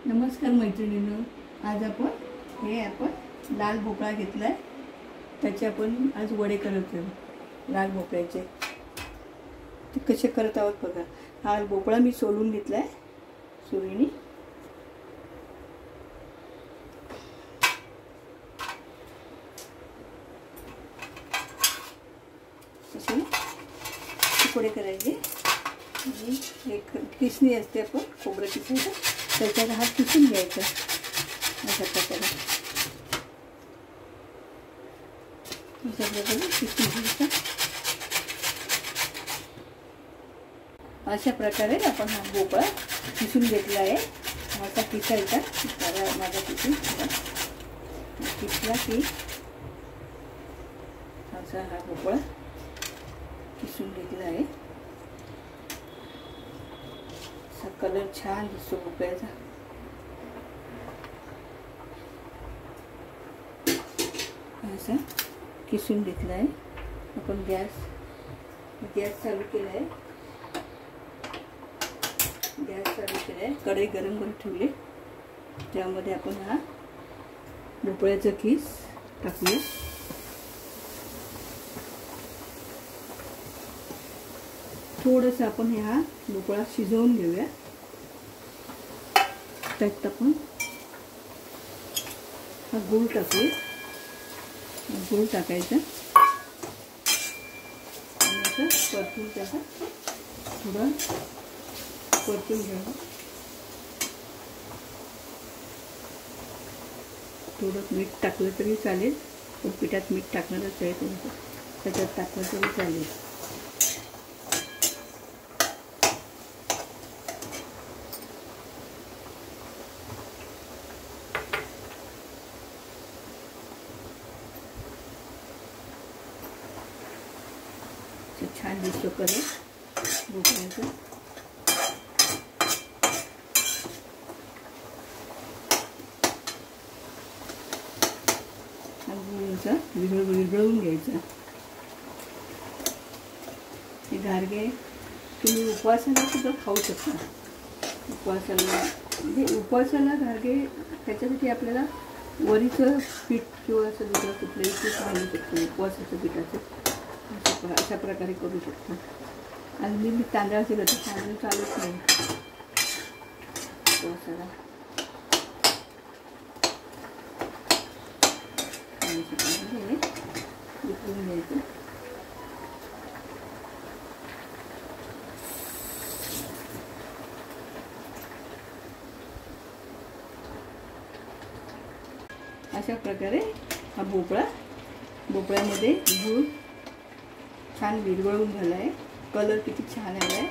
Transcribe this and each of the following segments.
नमस्कार मैत्रिणींनो, आज आपण लाल भोपळा घेतलाय, त्याचे आपण आज वडे करत आहोत। लाल भोपळ्याचे ते कसे करत आहोत बघा। हा भोपळा मी सोलून घेतलाय सुरीने। असे तुकडे करायचे आणि एक किसणी असते, आपण खोबरं किसायचं, त्याच्यात हात किसून घ्यायचा अशा प्रकारे किसून घ्यायचा। अशा प्रकारे आपण हा भोपळा किसून घेतला आहे। आता किसायचा, माझा किसून किसला की असा हा भोपळा किसून घेतला आहे। कलर छान दिसतो भोपळ्याचा। असा किसून घेतला आहे आपण। गॅस चालू केला आहे। कढई गरम करून ठेवली, त्यामध्ये आपण हा भोपळ्याचा किस टाकूया। थोडंसं आपण हा भोपळा शिजवून घेऊया। त्यात आपण हा गूळ टाकूया। गूळ टाकायचा आणि असं परतून त्याचा थोडं परतून घ्यावं। थोडं मीठ टाकलं तरी चालेल, पण पिठात मीठ टाकणारच आहे, त्याच्यात टाकलं तरी चालेल। छान दिसतो कलर भोपळ्याचा। गुळाचा विरघळून घ्यायचा। हे घारगे तुम्ही उपवासाला सुद्धा खाऊ शकता। उपवासाला म्हणजे उपवासाला घारगे, त्याच्यासाठी आपल्याला वरीचं पीठ किंवा असं दुसरं कुठलंही पीठ घालू शकतो उपवासाच्या पिठाचं। अशा प्रकारे करू शकतो। आणि मी तांदळाचे करते, तांदूळ चालत नाही उपवासाला। उकळून घ्यायचं। अशा प्रकारे हा भोपळ्यामध्ये गूळ छान विरघळून झाला आहे। कलर किती छान आला आहे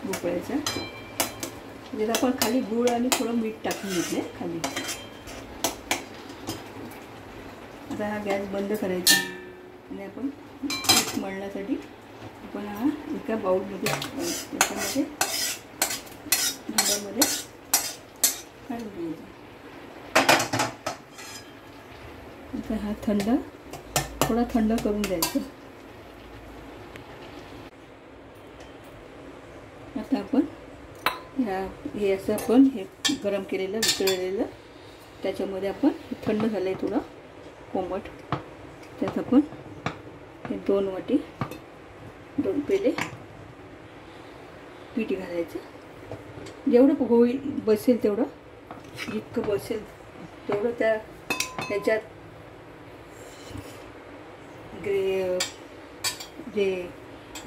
भोपळ्याचा। म्हणजे आपण खाली गूळ आणि थोडं मीठ टाकून घेतले खाली। आता हा गॅस बंद करायचा आणि आपण पीठ मळण्यासाठी आपण हा एका बाउलमध्ये याच्यामध्ये भांड्यामध्ये काढून घ्यायचा। आता हा थोडा थंड करून द्यायचा। आता आपण हे असं आपण हे गरम केलेलं वितळलेलं, त्याच्यामध्ये आपण थंड झालं आहे थोडं कोमट, त्यात आपण हे 2 पेले पीठ घालायचं। जेवढं होईल बसेल तेवढं, जितकं बसेल तेवढं त्याच्यात जे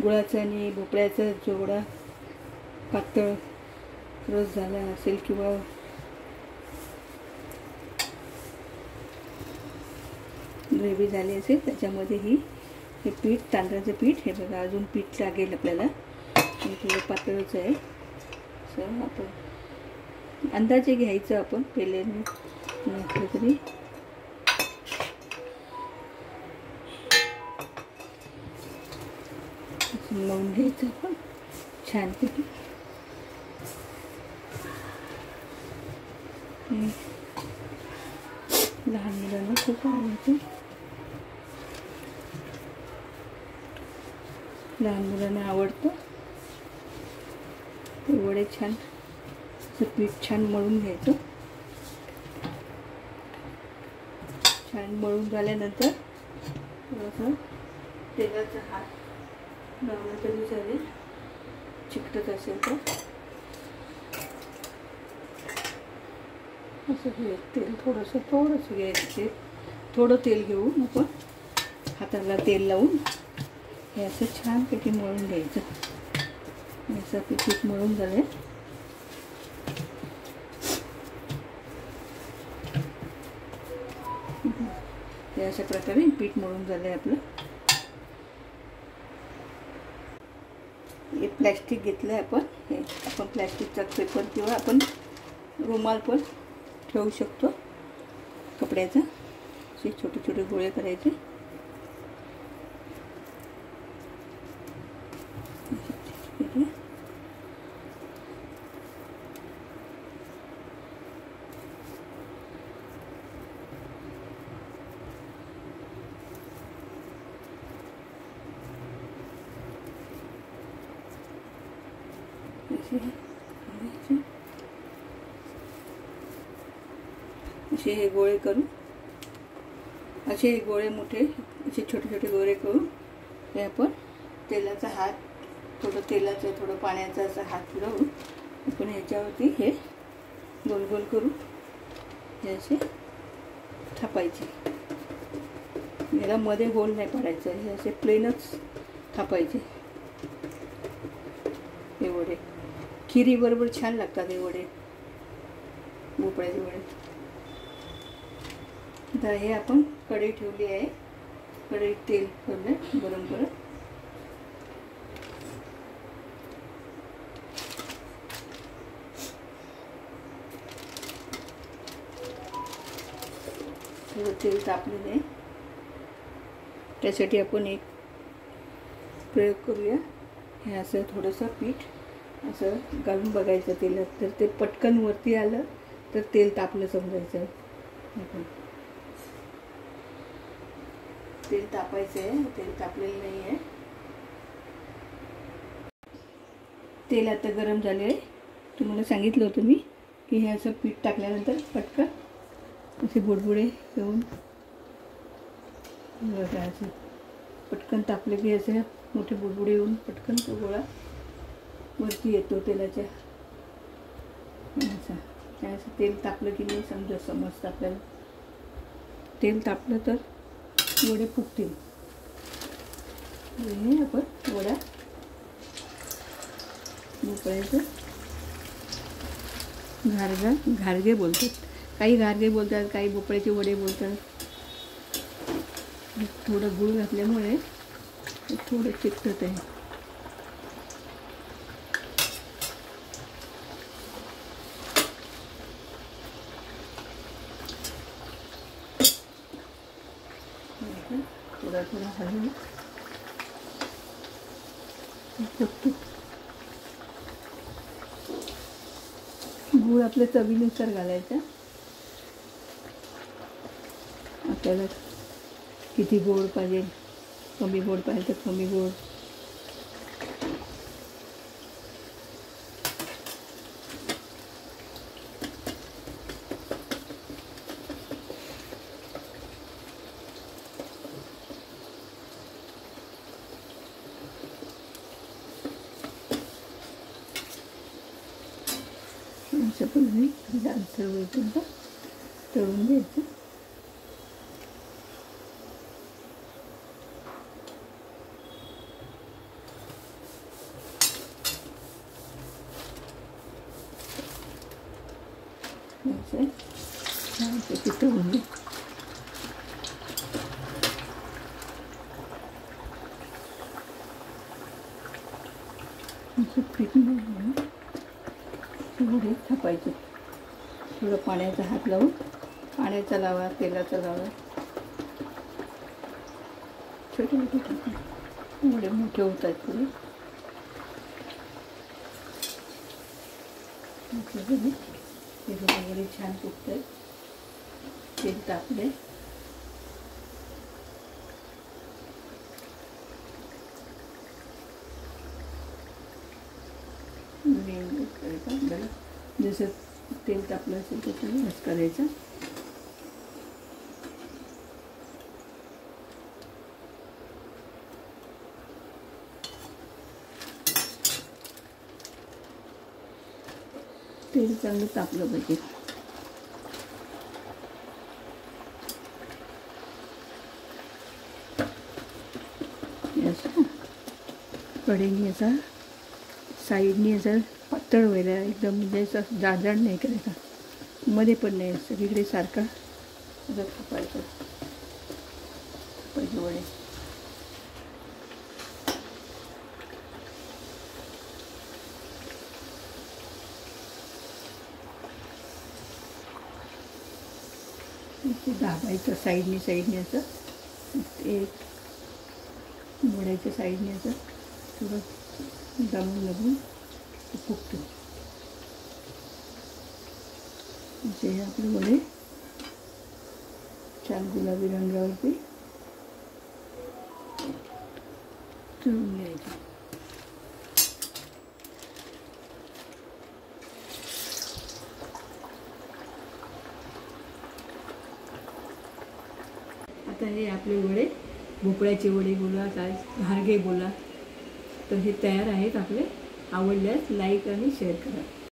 गुळाचं आणि भोपळ्याचं जेवढा पातळ रस झाला असेल किंवा ग्रेव्ही झाली असेल, त्याच्यामध्ये हे पीठ, तांदळाचं पीठ, हे बघा अजून पीठ लागेल आपल्याला, हे थोडं पातळच आहे। सर आपण अंदाजे घ्यायचं, आपण पेल्याने नसलं तरी मळून घ्यायचं आपण छानपैकी। लहान मुलांना खूप आवडतं, लहान मुलांना आवडतं। वडे छान पीठ छान मळून घ्यायचं. छान मळून झाल्यानंतर थोडंसं तेलाचा हात लावला तरी चालेल, चिकटत असेल तर. असं तेल थोडंसं घ्यायचं. थोडं तेल घेऊन आपण हाताला तेल लावून हे असं छानपैकी मळून घ्यायचं. असं पीठ मळून झालं. हे अशा प्रकारे पीठ मळून झालं आपलं. हे प्लॅस्टिक घेतलं आपण. हे आपण प्लॅस्टिकचा पेपर किंवा आपण रुमाल पण ठेवू शकतो कपड्याचा. असे छोटे छोटे गोळे करायचे. असे हे गोळे करून, असे गोळे मोठे असे छोटे छोटे गोळे करून हे आपण तेलाचा हात, थोडं तेलाचं थोडं पाण्याचा असा हात फिरवून आपण ह्याच्यावरती हे गोल गोल करून हे असे थापायचे. याला मध्ये होल नाही पाडायचं. हे असे प्लेनच थापायचे. हे वडे खिरीबरोबर छान लागतात. हे वडे, भोपळ्याचे वडे. तर हे आपण कढई ठेवली आहे. कढईत तेल ठेवलं गरम करत. थोडं तेल तापलेलं आहे. त्यासाठी आपण एक प्रयोग करूया. हे असं थोडंसं पीठ असं घालून बघायचं तेलात. तर ते पटकन वरती आलं तर तेल तापलं समजायचं. तेल तापायचं आहे. तेल तापलेलं नाही आहे. तेल आता गरम झाले आहे. तुम्हाला सांगितलं होतं मी की हे असं पीठ टाकल्यानंतर पटकन असे बुडबुडे येऊन असं पटकन तापले की असे मोठे बुडबुडे येऊन पटकन तो गोळा वरती येतो तेलाच्या. असं तेल तापलं की नाही समजतं आपल्याला. तेल तापलं तर वडे फुगतील. हे आपण वडा भोपळ्याचं घारगे बोलतात. काही घारगे बोलतात, काही भोपळ्याचे वडे बोलतात. थोडं गूळ घातल्यामुळे थोडं चिकटत आहे. थोडा हलवून गूळ आपल्या चवीनुसार घालायचा. आपल्याला किती गोड पाहिजे, कमी गोड पाहिजे तर कमी गोड. अशा पद्धतीने जास्त वेळपर्यंत तळून घ्यायचं. छानपैकी तळून घ्या. पीठ म्हणून वडे थापायचे. थोडं पाण्याचा हात लावून, पाण्याचा लावा, तेलाचा लावा. छोटे मोठे टाकून वडे मोठे होतात पुढे. वडे छान फुगत आहेत. तेल तापले. आपल्याला जसं तेल तापलं असेल तसं गॅस करायचं. तेल चांगलं तापलं पाहिजे. असं कढईने असा साईडनी असं पातळ व्हायला, एकदम म्हणजे असं जाडजाड नाही करायचा, मध्ये पण नाही, सगळीकडे सारखा असं थापायचं पाहिजे वडे. दाबायचं साईडने असं, एक वड्याच्या साईडने असं थोडं दाबून लागून फुगतो. असे आपले वडे छान गुलाबी रंगावरती तळून घ्यायचे. आता हे आपले वडे, भोपळ्याचे वडे बोला, काय घारगे बोला, तर हे तयार आहेत आपले. आवडल्यास लाईक आणि शेअर करा.